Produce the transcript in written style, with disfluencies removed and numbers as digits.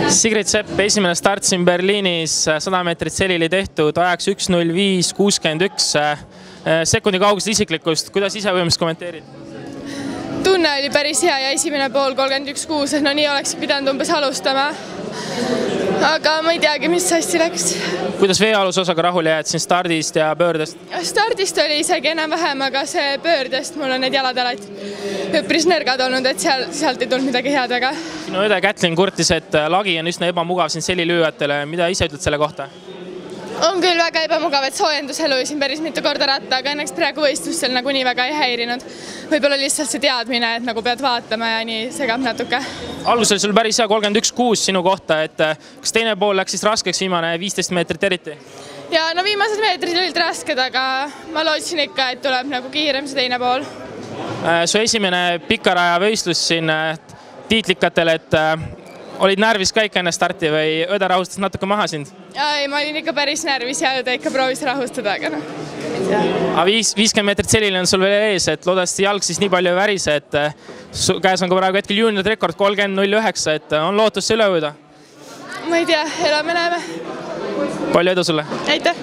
Sigrid Sepp, esimene start siin Berliinis, 100 meetrit selili tehtud, ajaks 1.05.61. Sekundi kaugusel isiklikust, kuidas ise võimust kommenteerid? Tunne oli päris hea ja esimene pool 31.6, no nii oleks pidanud umbes alustama. Aga ma ei teagi, mis hästi läks. Kuidas veealuse osaga rahule jääd siin stardist ja pöördest? Stardist oli isegi enam-vähem, aga see pöördest mul on need jalad alati üpris nõrgad olnud, et sealt ei tulnud midagi head väga. Sinu õde Kätlin kurtis, et lagi on üsna ebamugav siin selilüüjatele. Mida ise ütled selle kohta? On küll väga ebamugav, et soojenduselu siin päris mitu korda ratta, aga õnneks praegu võistlustel nagunii väga ei häirinud. Võib-olla lihtsalt see teadmine, et nagu pead vaatama ja nii segab natuke. Algus oli sul päris hea 31.6 sinu kohta, et kas teine pool läks siis raskeks viimane 15 meetrit eriti? Ja no viimased meetrid olid rasked, aga ma lootsin ikka, et tuleb nagu kiirem see teine pool. Su esimene pikaraja võistlus siin tiitlikatel, et olid närvis ka ikka enne starti või õde rahustas natuke maha sind? Ei, ma olin ikka päris närvis ja õde ikka proovis rahustada, aga noh. 50 meetrit selline on sul veel ees, et loodasti jalg siis nii palju värise, et käes on ka praegu hetkel juunioride rekord 30.09, et on lootust see üle ujuda? Ma ei tea, elame näeme. Palju edu sulle! Aitäh!